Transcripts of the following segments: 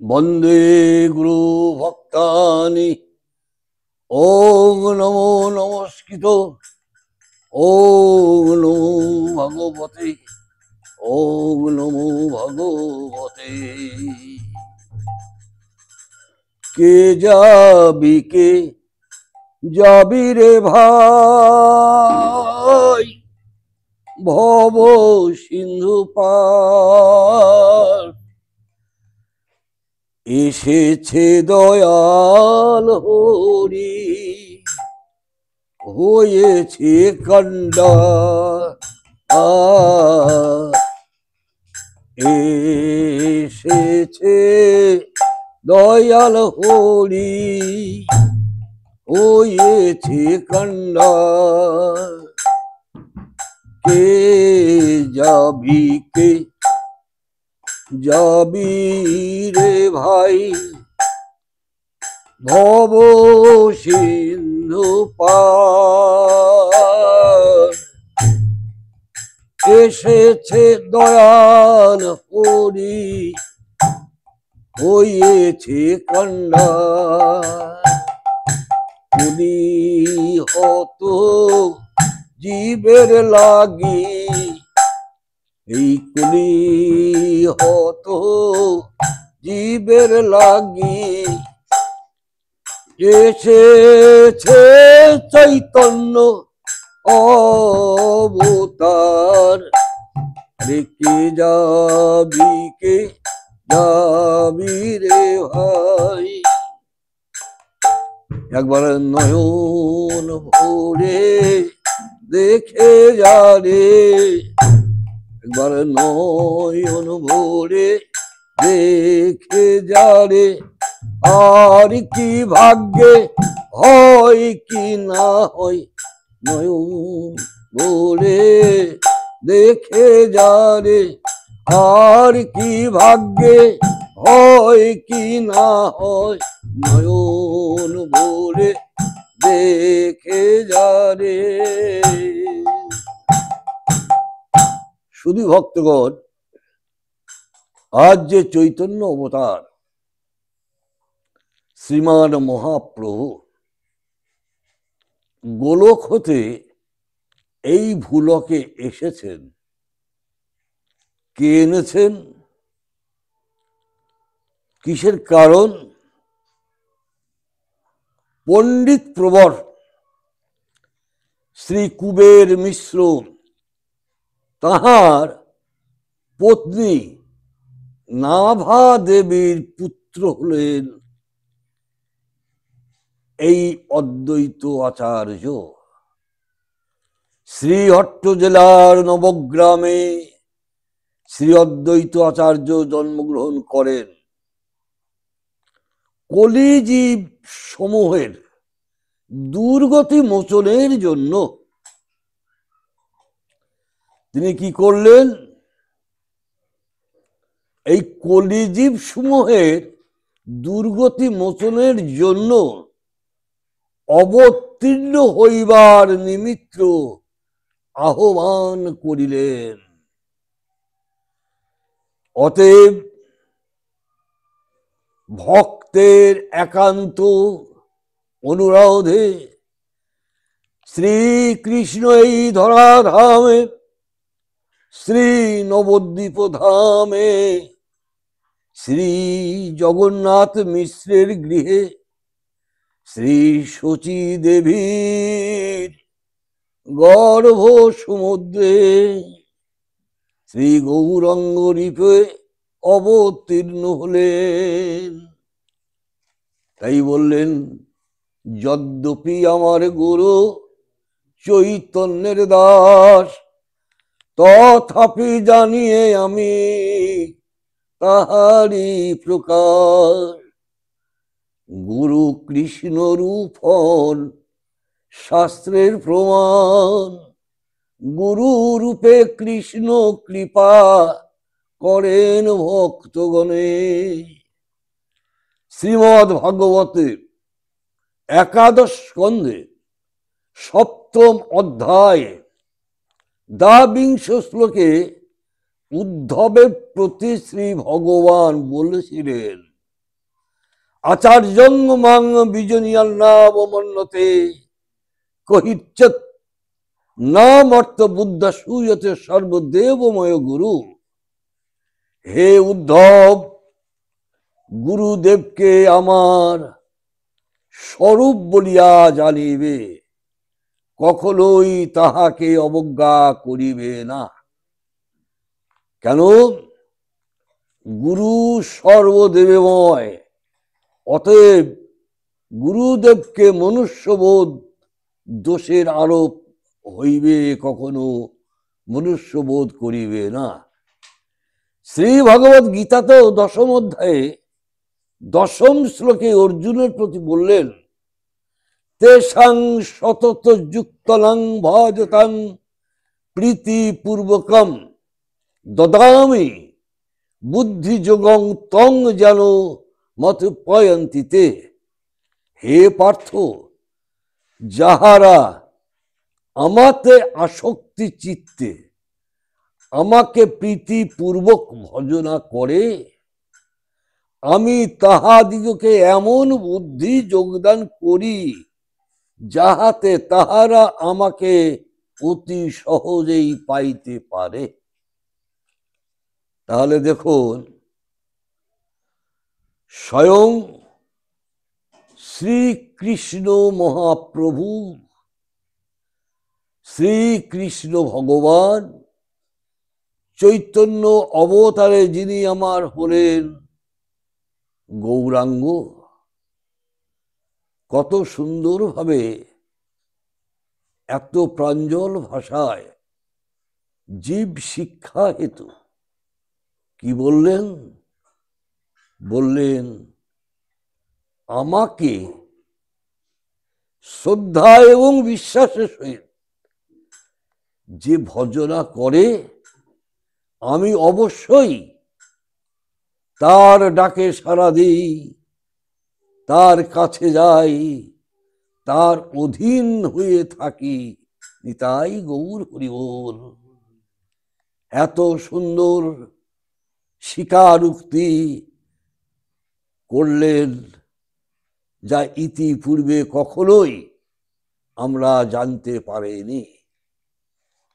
वंदे गुरु भक्तानि। ओम नमो नमस्कृतो ओम नमो भगवते ओम नमो भगवते। কে যাবি রে ভাই ভব সিন্ধু পার, এসেছে দয়াল হরি হয়েছে কান্ডার। এসেছে দয়াল হরি হয়েছে কান্ডার। কে যাবি রে ভাই ভব সিন্ধু পার, এসেছে দয়াল হরি হয়েছে কান্ডার। কুলি হত জীবের লাগি, এই কুলি হত জীবের লাগি, এসেছে চৈতন্য অবতার। কে যাবি রে ভাই, একবার নয়ন ভরে দেখে যা রে, একবার নয়ন ভরে দেখে যা রে। আর কি ভাগ্যে হয় কি না হয়, নয়ন ভরে দেখে যা রে। আর কি ভাগ্যে হয় কি না হয়, নয়ন ভরে দেখে যা রে। শুধু ভক্তগণ, আজ যে চৈতন্য অবতার শ্রীমান মহাপ্রভু গোলক হতে এই ভূলোকে এসেছেন, কে এনেছেন, কিসের কারণ? পণ্ডিত প্রবর শ্রী কুবের মিশ্র তাহার পত্নী নাভা দেবীর পুত্র হলেন এই অদ্বৈত আচার্য। শ্রীহট্ট জেলার নবগ্রামে শ্রী অদ্বৈত আচার্য জন্মগ্রহণ করেন। কলিজীব সমূহের দুর্গতি মোচনের জন্য তিনি কি করলেন? এই কলিজীব সমূহের দুর্গতি মোচনের জন্য অবতীর্ণ হইবার নিমিত্ত আহ্বান করিলেন। অতএব ভক্তের একান্ত অনুরোধে শ্রীকৃষ্ণ এই ধরাধামে শ্রী নবদ্বীপ ধামে শ্রী জগন্নাথ মিশ্রের গৃহে শ্রী শচী দেবীর গর্ভ সমুদ্রে শ্রী গৌরাঙ্গ রূপে অবতীর্ণ হলেন। তাই বললেন, যদ্যপি আমার গুরু চৈতন্যের দাস, তথাপি জানিয়ে আমি তাহারি প্রকার। গুরু কৃষ্ণ রূপ হন শাস্ত্রের প্রমাণ, গুরু রূপে কৃষ্ণ কৃপা করেন ভক্তগণে। শ্রীমদ্ ভাগবতে একাদশ স্কন্ধে সপ্তম অধ্যায়ে দ্বাবিংশ শ্লোকে উদ্ধবের প্রতি শ্রী ভগবান বলেছিলেন, আচার্যং মাং বিজনীয়ান্নাবমন্যতে কহিচ্যৎ নামর্থ বুদ্ধ সুয়তে সর্বদেবময় গুরু। হে উদ্ধব, গুরুদেবকে আমার স্বরূপ বলিয়া জানিবে, কখনোই তাহাকে অবজ্ঞা করিবে না। কেন? গুরু সর্বদেবময়, অতএব গুরুদেবকে মনুষ্যবোধ দোষের আরোপ হইবে, কখনো মনুষ্যবোধ করিবে না। শ্রী ভগবদ গীতাতেও 10ম অধ্যায়ে 10ম শ্লোকে অর্জুনের প্রতি বললেন, তেষাং সতত যুক্তলাং ভজতাং প্রীতিপূর্বকম দদামি বুদ্ধি যোগং তং যেন মত পয়ন্তিতে। হে পার্থ, যাহারা আমাতে আসক্তি চিত্তে আমাকে প্রীতিপূর্বক ভজনা করে, আমি তাহাদিগকে এমন বুদ্ধি যোগদান করি যাহাতে তাহারা আমাকে অতি সহজেই পাইতে পারে। তাহলে দেখুন, স্বয়ং শ্রীকৃষ্ণ মহাপ্রভু, শ্রীকৃষ্ণ ভগবান চৈতন্য অবতারে যিনি আমার হলেন গৌরাঙ্গ, কত সুন্দরভাবে এত প্রাঞ্জল ভাষায় জীব শিক্ষা হেতু কি বললেন? বললেন, আমাকে শ্রদ্ধা এবং বিশ্বাসের সহিত যে ভজনা করে, আমি অবশ্যই তার ডাকে সাড়া দিই, তার কাছে যাই, তার অধীন হয়ে থাকি। নিতাই গৌর হরি বল। এত সুন্দর স্বীকারোক্তি করলেন, যা ইতিপূর্বে কখনোই আমরা জানতে পারিনি।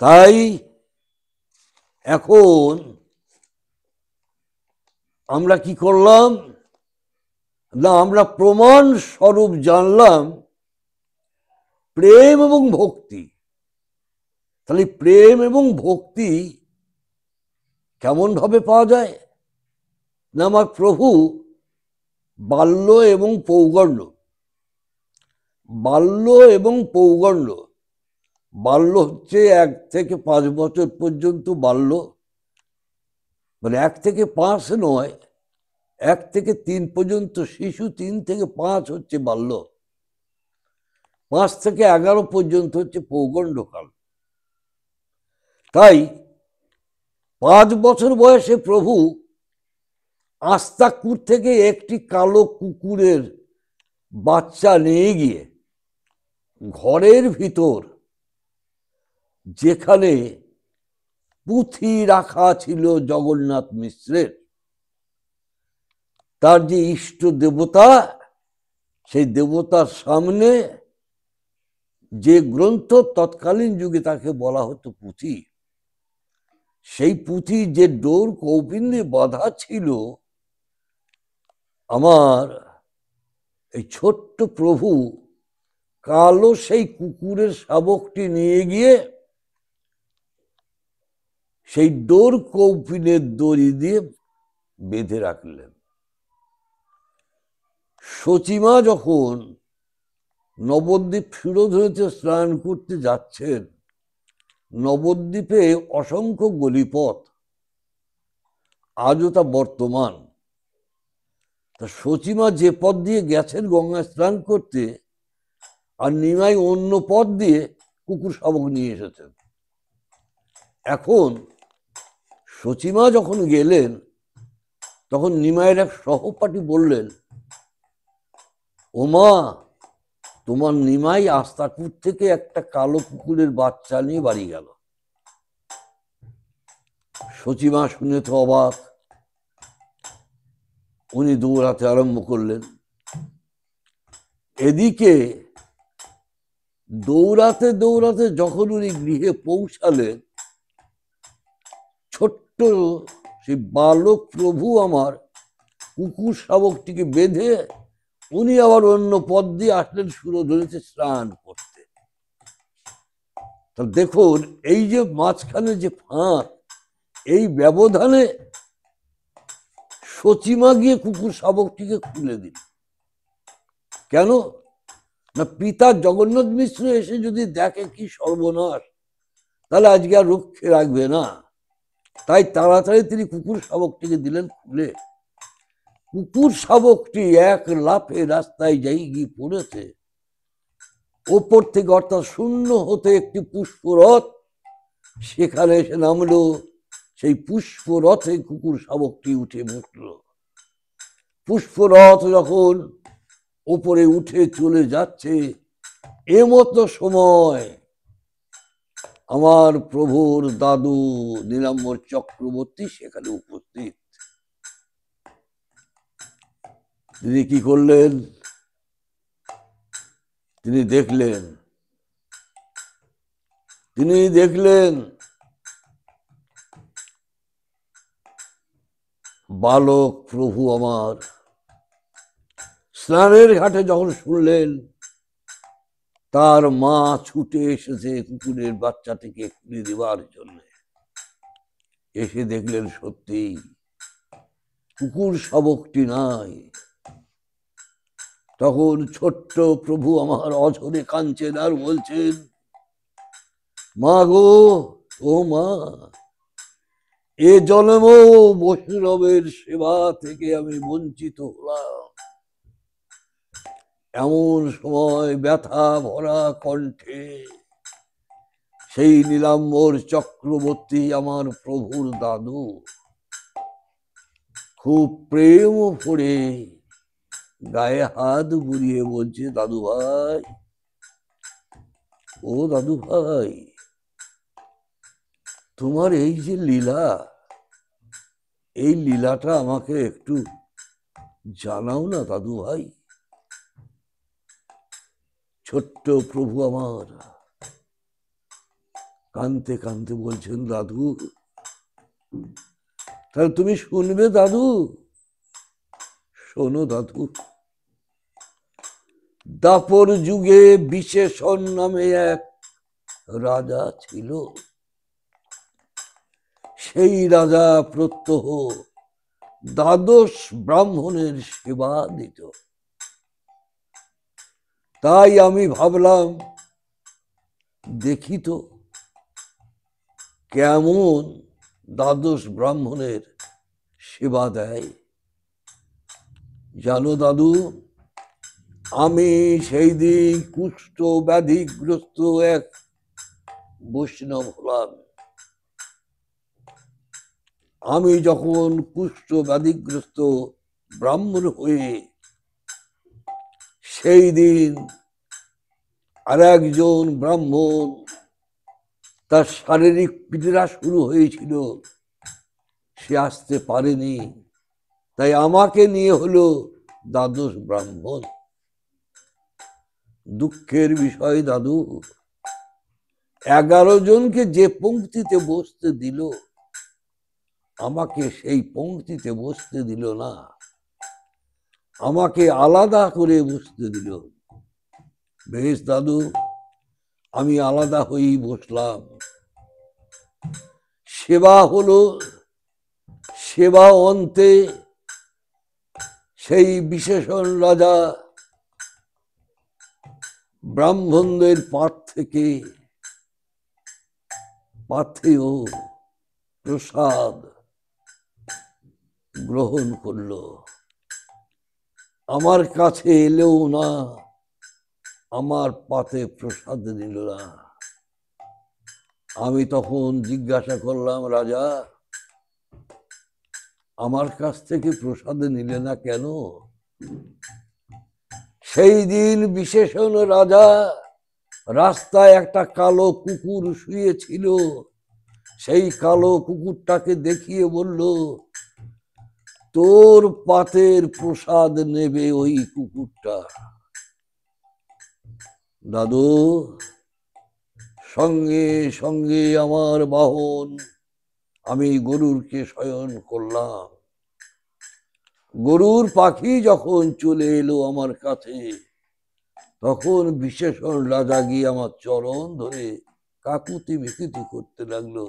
তাই এখন আমরা কি করলাম না, আমরা প্রমাণ স্বরূপ জানলাম প্রেম এবং ভক্তি। তাহলে প্রেম এবং ভক্তি কেমন ভাবে পাওয়া যায়? না, আমার প্রভু বাল্য এবং পৌগণ্য, বাল্য এবং পৌগণ্য, বাল্য হচ্ছে 1 থেকে 5 বছর পর্যন্ত বাল্য, মানে 1 থেকে 5 নয়, 1 থেকে 3 পর্যন্ত শিশু, 3 থেকে 5 হচ্ছে বাল্য, 5 থেকে 11 পর্যন্ত হচ্ছে পৌগণ্ডকাল। তাই 5 বছর বয়সে প্রভু আস্তাকুর থেকে একটি কালো কুকুরের বাচ্চা নিয়ে গিয়ে ঘরের ভিতর, যেখানে পুঁথি রাখা ছিল জগন্নাথ মিশ্রের, তার যে ইষ্ট দেবতা, সেই দেবতার সামনে যে গ্রন্থ তৎকালীন যুগে তাকে বলা হতো পুঁথি, সেই পুঁথি যে ডোর কৌপিন্দে বাঁধা ছিল, আমার এই ছোট্ট প্রভু কালো সেই কুকুরের শাবকটি নিয়ে গিয়ে সেই ডোর কৌপিনের দড়ি দিয়ে বেঁধে রাখলেন। সচিমা যখন নবদ্বীপ ক্ষীরোধনীতে স্নান করতে যাচ্ছেন, নবদ্বীপে অসংখ্য গলিপথ, আজও তা বর্তমান। তা সচিমা যে পথ দিয়ে গেছেন গঙ্গায় স্নান করতে, আর নিমাই অন্য পথ দিয়ে কুকুর শাবক নিয়ে এসেছেন। এখন সচিমা যখন গেলেন, তখন নিমাইয়ের এক সহপাঠী বললেন, ওমা, তোমার নিমাই আস্তাকুর থেকে একটা কালো কুকুরের বাচ্চা নিয়ে বাড়ি গেল। সচিমা শুনে তো অবাক, উনি দৌড়াতে আরম্ভ করলেন। এদিকে দৌড়াতে দৌড়াতে যখন উনি গৃহে পৌঁছালেন, ছোট্ট সেই বালক প্রভু আমার কুকুর শাবকটিকে বেঁধে উনি আবার অন্য পথ দিয়ে আসলেন সুরধুনীতে স্নান করতে। তা দেখুন, এই যে মাঝখানে যে ফাঁক, এই ব্যবধানে সচিমা গিয়ে কুকুর শাবকটিকে খুলে দিল। কেন না, পিতা জগন্নাথ মিশ্র এসে যদি দেখে কি সর্বনাশ, তাহলে আজকে আর রক্ষে রাখবে না। তাই তাড়াতাড়ি তিনি কুকুর শাবকটিকে দিলেন খুলে। কুকুর শাবকটি এক লাফে রাস্তায় যাই গিয়ে পড়েছে। ওপর থেকে অর্থাৎ শূন্য হতে একটি পুষ্পরথ সেখানে এসে নামলো। সেই পুষ্পরথে কুকুর শাবকটি উঠে বসল। পুষ্পরথ যখন ওপরে উঠে চলে যাচ্ছে, এমতো সময় আমার প্রভুর দাদু নীলাম্বর চক্রবর্তী সেখানে উপস্থিত। তিনি কি করলেন? তিনি দেখলেন বালক প্রভু আমার স্নানের ঘাটে যখন শুনলেন তার মা ছুটে এসেছে কুকুরের বাচ্চাটিকে খুলে দেওয়ার জন্য, এসে দেখলেন সত্যি কুকুর শাবকটি নাই। তখন ছোট্ট প্রভু আমার অঝরে কাঁদছেন আর বলছেন, মা গো, ও মা, এ জন্ম বৈষ্ণবের সেবা থেকে আমি বঞ্চিত হলাম। এমন সময় ব্যথা ভরা কণ্ঠে সেই নীলাম্বর চক্রবর্তী আমার প্রভুর দাদু খুব প্রেম ভরে গায়ে হাত বুলিয়ে বলছে, দাদু ভাই, ও দাদু ভাই, তোমার এই যে লীলা, এই লীলাটা আমাকে একটু জানাও না দাদু ভাই। ছোট্ট প্রভু আমার কাঁদতে কাঁদতে বলছেন, দাদু তাহলে তুমি শুনবে দাদু? শোনো দাদু, দাপর যুগে বিশেষণ নামে এক রাজা ছিল। সেই রাজা প্রত্যহ দ্বাদশ ব্রাহ্মণের সেবা দিত। তাই আমি ভাবলাম দেখি তো কেমন দ্বাদশ ব্রাহ্মণের সেবা দেয়। জানো দাদু, আমি সেই দিন কুষ্ঠ ব্যাধিগ্রস্ত এক বৈষ্ণব হলাম। আমি যখন কুষ্ঠ ব্যাধিগ্রস্ত ব্রাহ্মণ হয়ে সেই দিন আর একজন ব্রাহ্মণ, তার শারীরিক পীড়া শুরু হয়েছিল, সে আসতে পারেনি, তাই আমাকে নিয়ে হলো দ্বাদশ ব্রাহ্মণ। দুঃখের বিষয় দাদু, 11 জনকে যে পংক্তিতে বসতে দিল, আমাকে সেই পংক্তিতে বসতে দিল না, আমাকে আলাদা করে বসতে দিল। বেশ দাদু, আমি আলাদা হয়েই বসলাম। সেবা হলো, সেবা অন্তে সেই বিশেষণ রাজা ব্রাহ্মণদের পাথেয় প্রসাদ গ্রহণ করল। আমার কাছে এলেও না, আমার পাতে প্রসাদ নিল না। আমি তখন জিজ্ঞাসা করলাম, রাজা, আমার কাছ থেকে প্রসাদ নিলে না কেন? সেই দিন বিশেষণ রাজা রাস্তায় একটা কালো কুকুর শুয়েছিল, সেই কালো কুকুরটাকে দেখিয়ে বলল, তোর পাতের প্রসাদ নেবে ওই কুকুরটা। দাদু, সঙ্গে সঙ্গে আমার বাহন, আমি গরুরকে শয়ন করলাম। গরুর পাখি যখন চলে এলো আমার কাছে, তখন বিশেষণ রাজা গিয়ে আমার চরণ ধরে কাকুতি মিকুতি করতে লাগলো।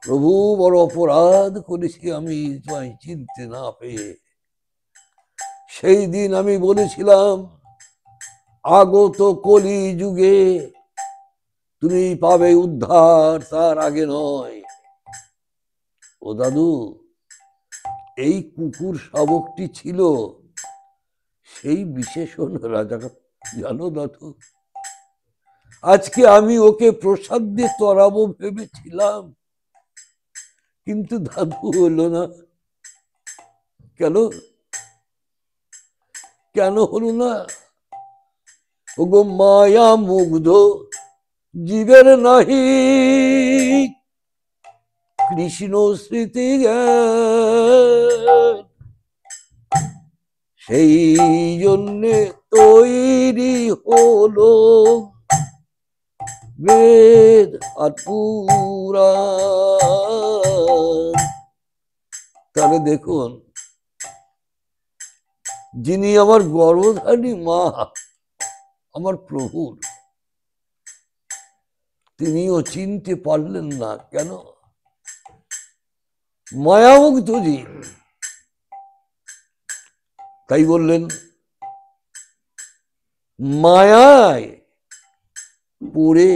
প্রভু, বড় অপরাধ করেছি আমি তোমায় চিনতে না পেয়ে। সেই দিন আমি বলেছিলাম, আগত কলি যুগে তুমি পাবে উদ্ধার, তার আগে নয়। ও দাদু, এই কুকুর শাবকটি ছিল সেই বিশেষণ রাজা, জানো দাদু? আজকে আমি ওকে প্রসাদ দিয়ে তরাবো ভেবেছিলাম, কিন্তু দাদু হলো না। কেন কেন হলো না? ওগো মায়া মুগ্ধ জীবের নাহি কৃষ্ণ স্মৃতি জ্ঞান, সেই জন্যে তৈরি হলো বেদ আর পুরাণ। তাহলে দেখুন, যিনি আমার গর্ভধারী মা, আমার প্রভুর, তিনিও চিনতে পারলেন না। কেন? মায়ামুগ্ধ জীব। তাই বললেন, মায়ায় পড়ে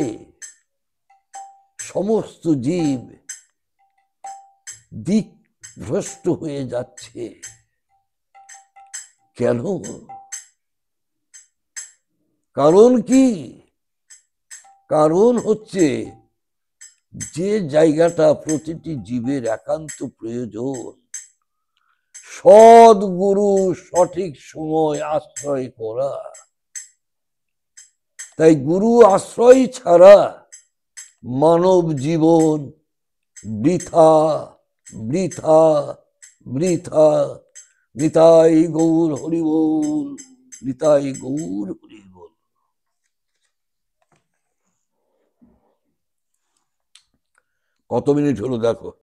সমস্ত জীব দিক ভ্রষ্ট হয়ে যাচ্ছে। কেন? কারণ কি? কারণ হচ্ছে, যে জায়গাটা প্রতিটি জীবের একান্ত প্রয়োজন, সদ্গুরু সঠিক সময় আশ্রয় করা। তাই গুরু আশ্রয় ছাড়া মানব জীবন বৃথা, বৃথা, বৃথা। নিতাই গৌর হরিবোল, নিতাই গৌর হরিবোল। কত মিনিট হলো দেখো।